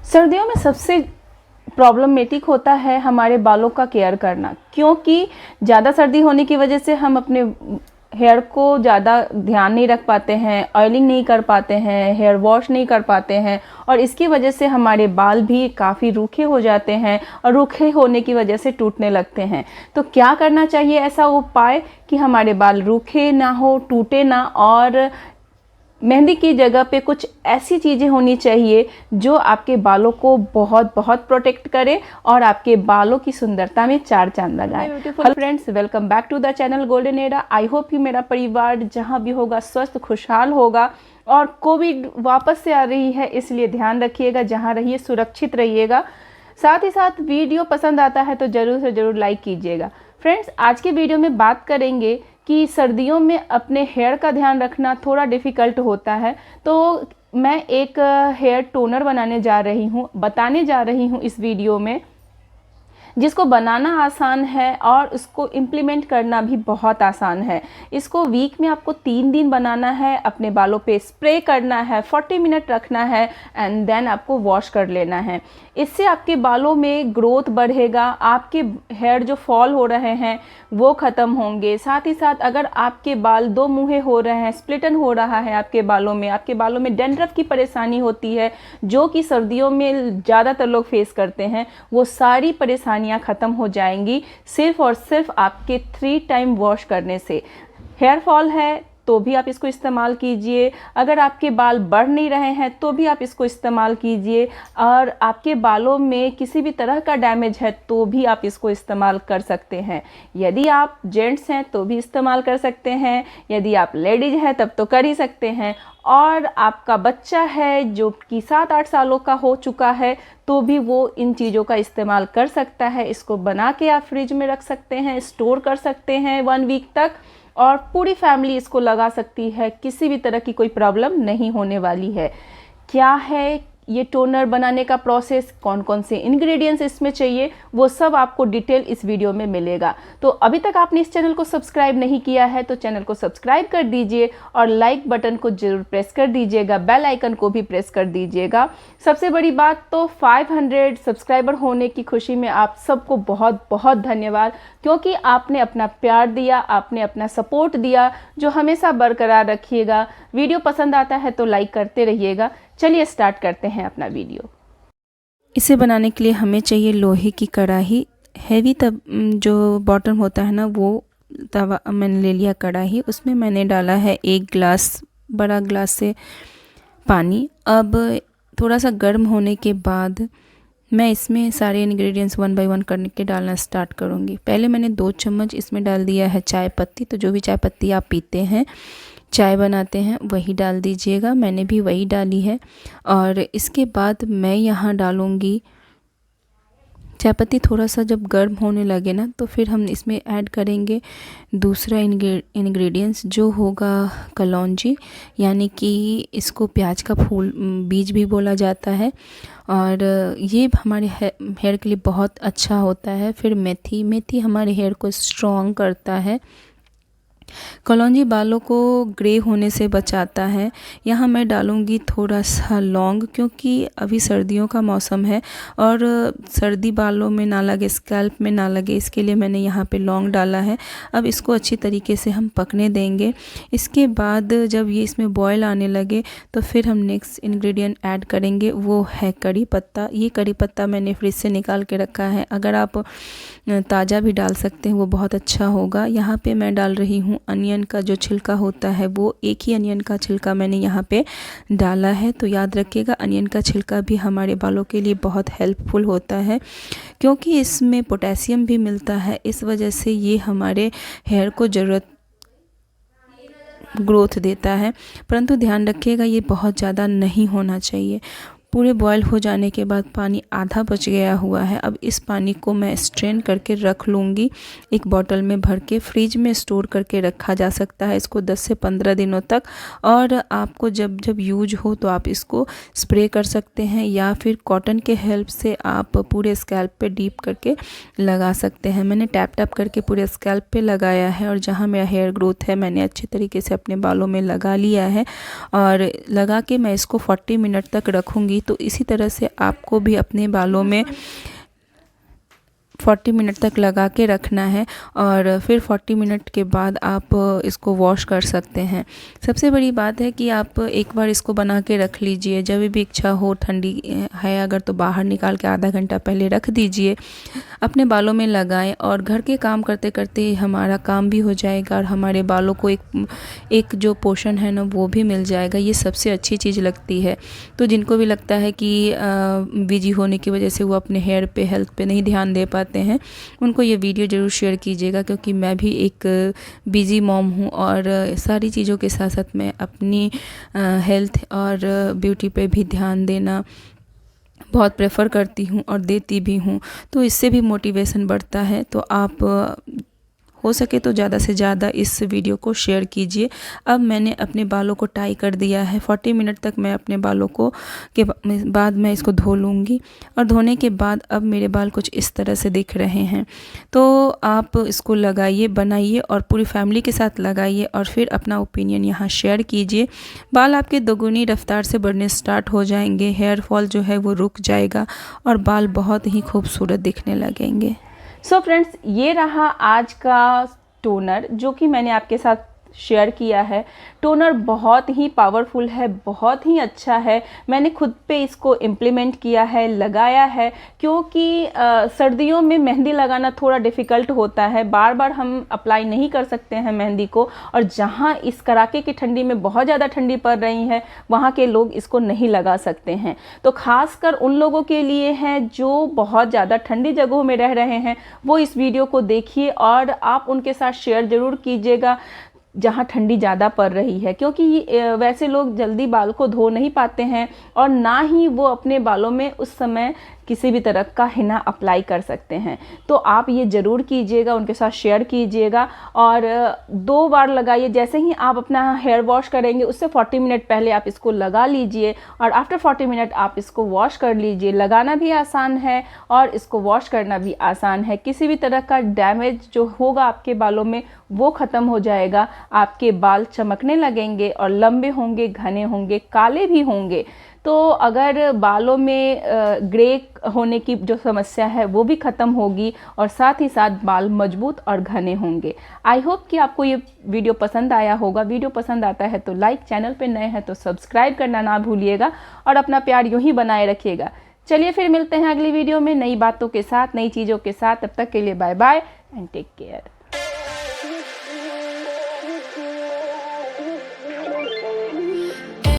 सर्दियों में सबसे प्रॉब्लमेटिक होता है हमारे बालों का केयर करना, क्योंकि ज़्यादा सर्दी होने की वजह से हम अपने हेयर को ज़्यादा ध्यान नहीं रख पाते हैं, ऑयलिंग नहीं कर पाते हैं, हेयर वॉश नहीं कर पाते हैं, और इसकी वजह से हमारे बाल भी काफ़ी रूखे हो जाते हैं और रूखे होने की वजह से टूटने लगते हैं। तो क्या करना चाहिए ऐसा उपाय कि हमारे बाल रूखे ना हो, टूटे ना, और मेहंदी की जगह पे कुछ ऐसी चीज़ें होनी चाहिए जो आपके बालों को बहुत बहुत प्रोटेक्ट करे और आपके बालों की सुंदरता में चार चांद लगाए। Hello friends, welcome back to the channel Golden Era. I hope कि मेरा परिवार जहाँ भी होगा स्वस्थ खुशहाल होगा, और कोविड वापस से आ रही है इसलिए ध्यान रखिएगा, जहाँ रहिए सुरक्षित रहिएगा। साथ ही साथ वीडियो पसंद आता है तो ज़रूर से ज़रूर लाइक कीजिएगा। फ्रेंड्स, आज के वीडियो में बात करेंगे कि सर्दियों में अपने हेयर का ध्यान रखना थोड़ा डिफ़िकल्ट होता है, तो मैं एक हेयर टोनर बताने जा रही हूँ इस वीडियो में, जिसको बनाना आसान है और उसको इम्प्लीमेंट करना भी बहुत आसान है। इसको वीक में आपको 3 दिन बनाना है, अपने बालों पे स्प्रे करना है, 40 मिनट रखना है एंड देन आपको वॉश कर लेना है। इससे आपके बालों में ग्रोथ बढ़ेगा, आपके हेयर जो फॉल हो रहे हैं वो ख़त्म होंगे। साथ ही साथ अगर आपके बाल दो मुँहे हो रहे हैं, स्प्लिटन हो रहा है आपके बालों में डैंड्रफ की परेशानी होती है, जो कि सर्दियों में ज़्यादातर लोग फेस करते हैं, वो सारी परेशानियां ख़त्म हो जाएंगी सिर्फ और सिर्फ आपके 3 टाइम वॉश करने से। हेयर फॉल है तो भी आप इसको इस्तेमाल कीजिए, अगर आपके बाल बढ़ नहीं रहे हैं तो भी आप इसको इस्तेमाल कीजिए, और आपके बालों में किसी भी तरह का डैमेज है तो भी आप इसको इस्तेमाल कर सकते हैं। यदि आप जेंट्स हैं तो भी इस्तेमाल कर सकते हैं, यदि आप लेडीज हैं तब तो कर ही सकते हैं, और आपका बच्चा है जो कि 7-8 सालों का हो चुका है तो भी वो इन चीज़ों का इस्तेमाल कर सकता है। इसको बना के आप फ्रिज में रख सकते हैं, स्टोर कर सकते हैं 1 वीक तक, और पूरी फैमिली इसको लगा सकती है, किसी भी तरह की कोई प्रॉब्लम नहीं होने वाली है। क्या है ये टोनर बनाने का प्रोसेस, कौन कौन से इंग्रेडिएंट्स इसमें चाहिए, वो सब आपको डिटेल इस वीडियो में मिलेगा। तो अभी तक आपने इस चैनल को सब्सक्राइब नहीं किया है तो चैनल को सब्सक्राइब कर दीजिए, और लाइक बटन को जरूर प्रेस कर दीजिएगा, बेल आइकन को भी प्रेस कर दीजिएगा। सबसे बड़ी बात तो 500 सब्सक्राइबर होने की खुशी में आप सबको बहुत बहुत धन्यवाद, क्योंकि आपने अपना प्यार दिया, आपने अपना सपोर्ट दिया, जो हमेशा बरकरार रखिएगा। वीडियो पसंद आता है तो लाइक करते रहिएगा। चलिए स्टार्ट करते हैं अपना वीडियो। इसे बनाने के लिए हमें चाहिए लोहे की कढ़ाई, हैवी तब जो बॉटम होता है ना वो तवा मैंने ले लिया कढ़ाई, उसमें मैंने डाला है 1 गिलास, बड़ा गिलास से पानी। अब थोड़ा सा गर्म होने के बाद मैं इसमें सारे इंग्रेडिएंट्स 1 बाय 1 करके डालना स्टार्ट करूँगी। पहले मैंने 2 चम्मच इसमें डाल दिया है चाय पत्ती, तो जो भी चाय पत्ती आप पीते हैं, चाय बनाते हैं, वही डाल दीजिएगा। मैंने भी वही डाली है। और इसके बाद मैं यहाँ डालूँगी चाय पत्ती। थोड़ा सा जब गर्म होने लगे ना तो फिर हम इसमें ऐड करेंगे दूसरा इंग्रेडिएंट्स, जो होगा कलौंजी, यानी कि इसको प्याज का फूल बीज भी बोला जाता है, और ये हमारे हेयर के लिए बहुत अच्छा होता है। फिर मेथी हमारे हेयर को स्ट्रॉन्ग करता है। कलौंजी बालों को ग्रे होने से बचाता है। यहाँ मैं डालूँगी थोड़ा सा लौंग, क्योंकि अभी सर्दियों का मौसम है और सर्दी बालों में ना लगे, स्कैल्प में ना लगे, इसके लिए मैंने यहाँ पे लौंग डाला है। अब इसको अच्छी तरीके से हम पकने देंगे। इसके बाद जब ये इसमें बॉयल आने लगे तो फिर हम नेक्स्ट इंग्रेडिएंट ऐड करेंगे, वो है कड़ी पत्ता। ये कड़ी पत्ता मैंने फ्रिज से निकाल के रखा है, अगर आप ताज़ा भी डाल सकते हैं वो बहुत अच्छा होगा। यहाँ पे मैं डाल रही हूँ अनियन का जो छिलका होता है, वो एक ही अनियन का छिलका मैंने यहाँ पे डाला है। तो याद रखिएगा, अनियन का छिलका भी हमारे बालों के लिए बहुत हेल्पफुल होता है, क्योंकि इसमें पोटेशियम भी मिलता है। इस वजह से ये हमारे हेयर को ज़रूरत ग्रोथ देता है, परंतु ध्यान रखिएगा ये बहुत ज़्यादा नहीं होना चाहिए। पूरे बॉयल हो जाने के बाद पानी आधा बच गया हुआ है। अब इस पानी को मैं स्ट्रेन करके रख लूँगी एक बॉटल में भर के। फ्रिज में स्टोर करके रखा जा सकता है इसको 10 से 15 दिनों तक। और आपको जब जब यूज हो तो आप इसको स्प्रे कर सकते हैं या फिर कॉटन के हेल्प से आप पूरे स्कैल्प पे डीप करके लगा सकते हैं। मैंने टैप टैप करके पूरे स्कैल्प पे लगाया है और जहाँ मेरा हेयर ग्रोथ है मैंने अच्छे तरीके से अपने बालों में लगा लिया है। और लगा के मैं इसको 40 मिनट तक रखूँगी। तो इसी तरह से आपको भी अपने बालों में 40 मिनट तक लगा के रखना है और फिर 40 मिनट के बाद आप इसको वॉश कर सकते हैं। सबसे बड़ी बात है कि आप एक बार इसको बना के रख लीजिए, जब भी इच्छा हो, ठंडी है अगर तो बाहर निकाल के आधा घंटा पहले रख दीजिए, अपने बालों में लगाएं और घर के काम करते करते हमारा काम भी हो जाएगा और हमारे बालों को एक जो पोषण है ना वो भी मिल जाएगा। ये सबसे अच्छी चीज़ लगती है। तो जिनको भी लगता है कि बिजी होने की वजह से वो अपने हेयर पे, हेल्थ पे नहीं ध्यान दे पाते हैं, उनको ये वीडियो ज़रूर शेयर कीजिएगा, क्योंकि मैं भी एक बिजी मॉम हूँ और सारी चीज़ों के साथ साथ मैं अपनी हेल्थ और ब्यूटी पे भी ध्यान देना बहुत प्रेफर करती हूँ और देती भी हूँ। तो इससे भी मोटिवेशन बढ़ता है। तो आप हो सके तो ज़्यादा से ज़्यादा इस वीडियो को शेयर कीजिए। अब मैंने अपने बालों को टाई कर दिया है। 40 मिनट तक मैं अपने बालों को के बाद मैं इसको धो लूँगी और धोने के बाद अब मेरे बाल कुछ इस तरह से दिख रहे हैं। तो आप इसको लगाइए, बनाइए और पूरी फैमिली के साथ लगाइए और फिर अपना ओपिनियन यहाँ शेयर कीजिए। बाल आपके दोगुनी रफ्तार से बढ़ने स्टार्ट हो जाएंगे, हेयर फॉल जो है वो रुक जाएगा और बाल बहुत ही खूबसूरत दिखने लगेंगे। सो फ्रेंड्स, ये रहा आज का टोनर जो कि मैंने आपके साथ शेयर किया है। टोनर बहुत ही पावरफुल है, बहुत ही अच्छा है। मैंने खुद पे इसको इम्प्लीमेंट किया है, लगाया है, क्योंकि सर्दियों में मेहंदी लगाना थोड़ा डिफ़िकल्ट होता है, बार बार हम अप्लाई नहीं कर सकते हैं मेहंदी को। और जहाँ इस कड़ाके की ठंडी में बहुत ज़्यादा ठंडी पड़ रही है वहाँ के लोग इसको नहीं लगा सकते हैं। तो ख़ासकर उन लोगों के लिए है जो बहुत ज़्यादा ठंडी जगहों में रह रहे हैं, वो इस वीडियो को देखिए और आप उनके साथ शेयर ज़रूर कीजिएगा जहाँ ठंडी ज़्यादा पड़ रही है, क्योंकि वैसे लोग जल्दी बाल को धो नहीं पाते हैं और ना ही वो अपने बालों में उस समय किसी भी तरह का हिना अप्लाई कर सकते हैं। तो आप ये ज़रूर कीजिएगा, उनके साथ शेयर कीजिएगा और 2 बार लगाइए। जैसे ही आप अपना हेयर वॉश करेंगे उससे 40 मिनट पहले आप इसको लगा लीजिए और आफ्टर 40 मिनट आप इसको वॉश कर लीजिए। लगाना भी आसान है और इसको वॉश करना भी आसान है। किसी भी तरह का डैमेज जो होगा आपके बालों में वो ख़त्म हो जाएगा। आपके बाल चमकने लगेंगे और लंबे होंगे, घने होंगे, काले भी होंगे। तो अगर बालों में ग्रे होने की जो समस्या है वो भी ख़त्म होगी और साथ ही साथ बाल मजबूत और घने होंगे। आई होप कि आपको ये वीडियो पसंद आया होगा। वीडियो पसंद आता है तो लाइक, चैनल पे नए हैं तो सब्सक्राइब करना ना भूलिएगा और अपना प्यार यूँ ही बनाए रखिएगा। चलिए फिर मिलते हैं अगली वीडियो में नई बातों के साथ, नई चीज़ों के साथ। तब तक के लिए bye bye and take care.